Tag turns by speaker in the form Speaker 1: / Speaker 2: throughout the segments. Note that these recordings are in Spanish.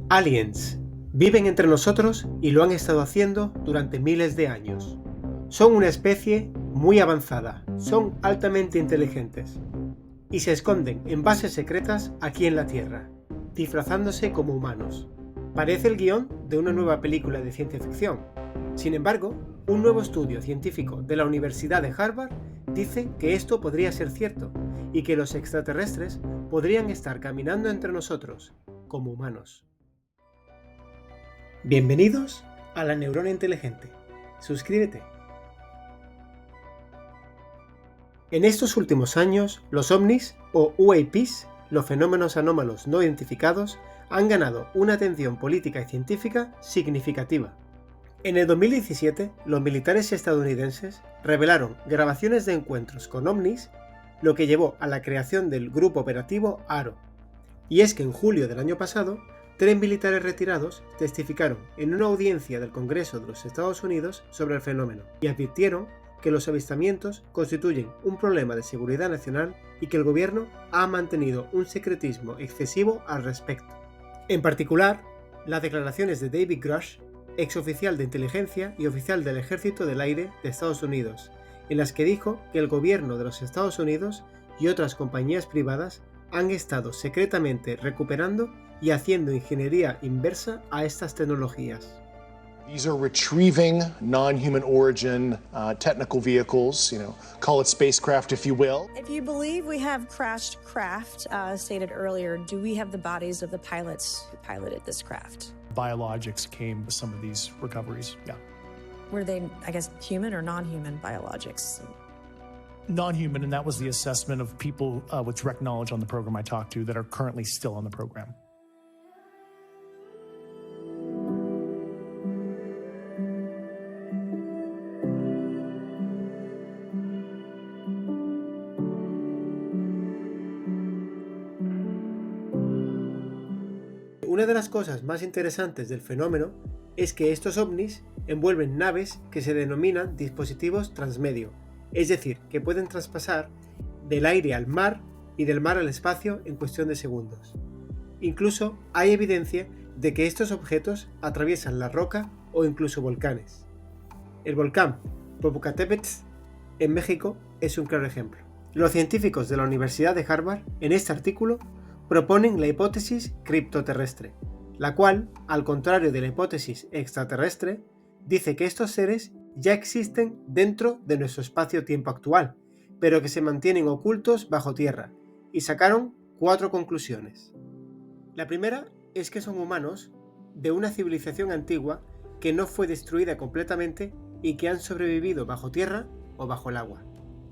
Speaker 1: Aliens. Viven entre nosotros y lo han estado haciendo durante miles de años. Son una especie muy avanzada, son altamente inteligentes y se esconden en bases secretas aquí en la Tierra, disfrazándose como humanos. Parece el guión de una nueva película de ciencia ficción. Sin embargo, un nuevo estudio científico de la Universidad de Harvard dice que esto podría ser cierto y que los extraterrestres podrían estar caminando entre nosotros, como humanos. Bienvenidos a La Neurona Inteligente. Suscríbete. En estos últimos años, los ovnis o UAPs, los fenómenos anómalos no identificados, han ganado una atención política y científica significativa. En el 2017, los militares estadounidenses revelaron grabaciones de encuentros con ovnis, lo que llevó a la creación del grupo operativo ARO. Y es que en julio del año pasado, 3 militares retirados testificaron en una audiencia del Congreso de los Estados Unidos sobre el fenómeno y advirtieron que los avistamientos constituyen un problema de seguridad nacional y que el gobierno ha mantenido un secretismo excesivo al respecto. En particular, las declaraciones de David Grush, exoficial de inteligencia y oficial del Ejército del Aire de Estados Unidos, en las que dijo que el gobierno de los Estados Unidos y otras compañías privadas han estado secretamente recuperando y haciendo ingeniería inversa a estas tecnologías.
Speaker 2: These are retrieving non-human origin technical vehicles, call it spacecraft if you will.
Speaker 3: If you believe we have crashed craft, stated earlier, do we have the bodies of the pilots who piloted this craft?
Speaker 4: Biologics came with some of these recoveries, yeah.
Speaker 3: Were they, human or non-human biologics?
Speaker 4: Non-human, and that was the assessment of people with direct knowledge on the program I talked to that are currently still on the program.
Speaker 1: Una de las cosas más interesantes del fenómeno es que estos ovnis envuelven naves que se denominan dispositivos transmedio, es decir, que pueden traspasar del aire al mar y del mar al espacio en cuestión de segundos. Incluso hay evidencia de que estos objetos atraviesan la roca o incluso volcanes. El volcán Popocatépetl en México es un claro ejemplo. Los científicos de la Universidad de Harvard en este artículo proponen la hipótesis criptoterrestre, la cual, al contrario de la hipótesis extraterrestre, dice que estos seres ya existen dentro de nuestro espacio-tiempo actual, pero que se mantienen ocultos bajo tierra, y sacaron 4 conclusiones. La primera es que son humanos de una civilización antigua que no fue destruida completamente y que han sobrevivido bajo tierra o bajo el agua.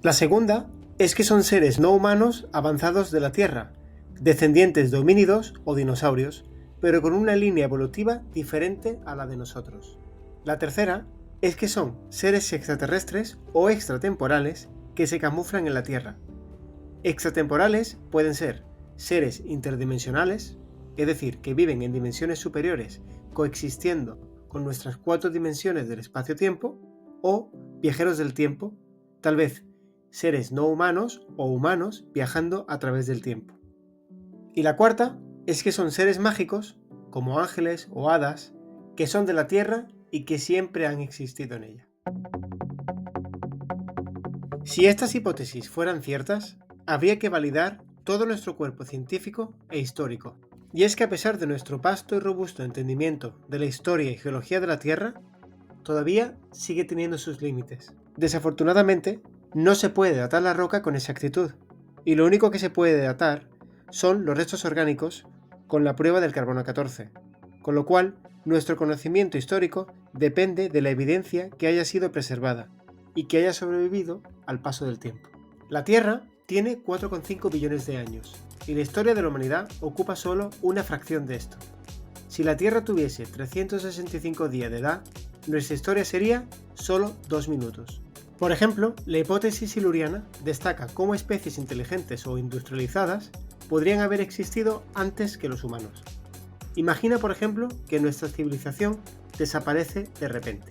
Speaker 1: La segunda es que son seres no humanos avanzados de la Tierra, descendientes de homínidos o dinosaurios, pero con una línea evolutiva diferente a la de nosotros. La tercera es que son seres extraterrestres o extratemporales que se camuflan en la Tierra. Extratemporales pueden ser seres interdimensionales, es decir, que viven en dimensiones superiores coexistiendo con nuestras 4 dimensiones del espacio-tiempo, o viajeros del tiempo, tal vez seres no humanos o humanos viajando a través del tiempo. Y la cuarta es que son seres mágicos, como ángeles o hadas, que son de la Tierra y que siempre han existido en ella. Si estas hipótesis fueran ciertas, habría que validar todo nuestro cuerpo científico e histórico. Y es que a pesar de nuestro vasto y robusto entendimiento de la historia y geología de la Tierra, todavía sigue teniendo sus límites. Desafortunadamente, no se puede datar la roca con exactitud, y lo único que se puede datar son los restos orgánicos con la prueba del carbono 14, con lo cual nuestro conocimiento histórico depende de la evidencia que haya sido preservada y que haya sobrevivido al paso del tiempo. La Tierra tiene 4,5 billones de años y la historia de la humanidad ocupa solo una fracción de esto. Si la Tierra tuviese 365 días de edad, nuestra historia sería solo 2 minutos. Por ejemplo, la hipótesis siluriana destaca cómo especies inteligentes o industrializadas podrían haber existido antes que los humanos. Imagina, por ejemplo, que nuestra civilización desaparece de repente.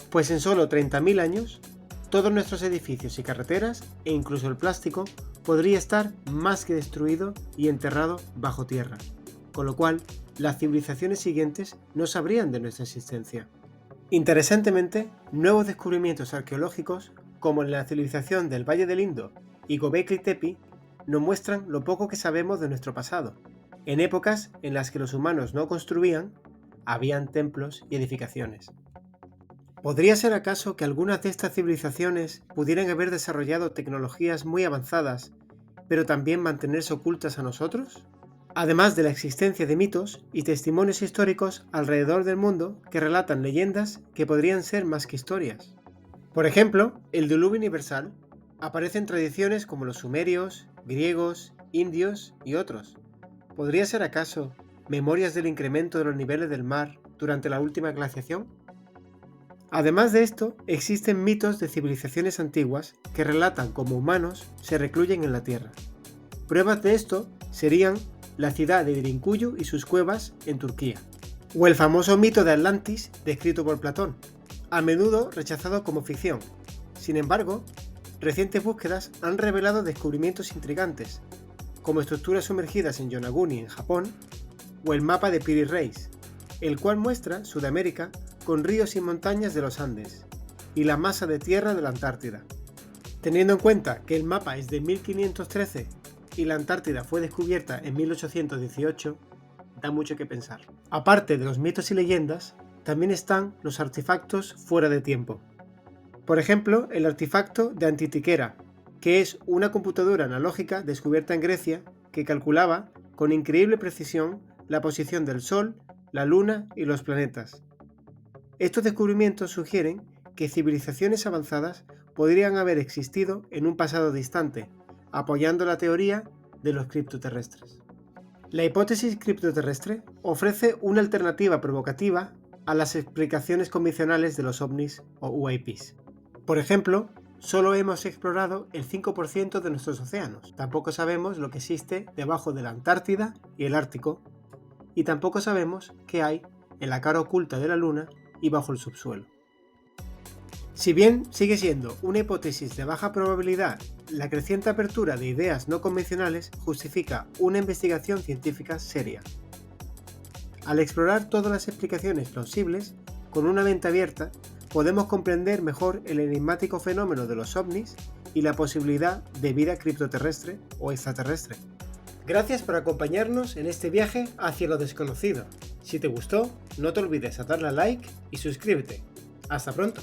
Speaker 1: Pues en solo 30.000 años, todos nuestros edificios y carreteras, e incluso el plástico, podría estar más que destruido y enterrado bajo tierra, con lo cual las civilizaciones siguientes no sabrían de nuestra existencia. Interesantemente, nuevos descubrimientos arqueológicos, como en la civilización del Valle del Indo y Göbekli Tepe, nos muestran lo poco que sabemos de nuestro pasado. En épocas en las que los humanos no construían, habían templos y edificaciones. ¿Podría ser acaso que algunas de estas civilizaciones pudieran haber desarrollado tecnologías muy avanzadas, pero también mantenerse ocultas a nosotros? Además de la existencia de mitos y testimonios históricos alrededor del mundo que relatan leyendas que podrían ser más que historias. Por ejemplo, el diluvio universal aparece en tradiciones como los sumerios, griegos, indios y otros. ¿Podría ser acaso memorias del incremento de los niveles del mar durante la última glaciación? Además de esto, existen mitos de civilizaciones antiguas que relatan cómo humanos se recluyen en la Tierra. Pruebas de esto serían la ciudad de Drinkuyu y sus cuevas en Turquía, o el famoso mito de Atlantis descrito por Platón, a menudo rechazado como ficción. Sin embargo, recientes búsquedas han revelado descubrimientos intrigantes, como estructuras sumergidas en Yonaguni en Japón, o el mapa de Piri Reis, el cual muestra Sudamérica con ríos y montañas de los Andes, y la masa de tierra de la Antártida. Teniendo en cuenta que el mapa es de 1513 y la Antártida fue descubierta en 1818, da mucho que pensar. Aparte de los mitos y leyendas, también están los artefactos fuera de tiempo. Por ejemplo, el artefacto de Antitiquera, que es una computadora analógica descubierta en Grecia que calculaba con increíble precisión la posición del Sol, la Luna y los planetas. Estos descubrimientos sugieren que civilizaciones avanzadas podrían haber existido en un pasado distante, apoyando la teoría de los criptoterrestres. La hipótesis criptoterrestre ofrece una alternativa provocativa a las explicaciones convencionales de los ovnis o UAPs. Por ejemplo, solo hemos explorado el 5% de nuestros océanos. Tampoco sabemos lo que existe debajo de la Antártida y el Ártico, y tampoco sabemos qué hay en la cara oculta de la Luna y bajo el subsuelo. Si bien sigue siendo una hipótesis de baja probabilidad, la creciente apertura de ideas no convencionales justifica una investigación científica seria. Al explorar todas las explicaciones plausibles, con una mente abierta, podemos comprender mejor el enigmático fenómeno de los ovnis y la posibilidad de vida criptoterrestre o extraterrestre. Gracias por acompañarnos en este viaje hacia lo desconocido. Si te gustó, no te olvides de darle a like y suscríbete. ¡Hasta pronto!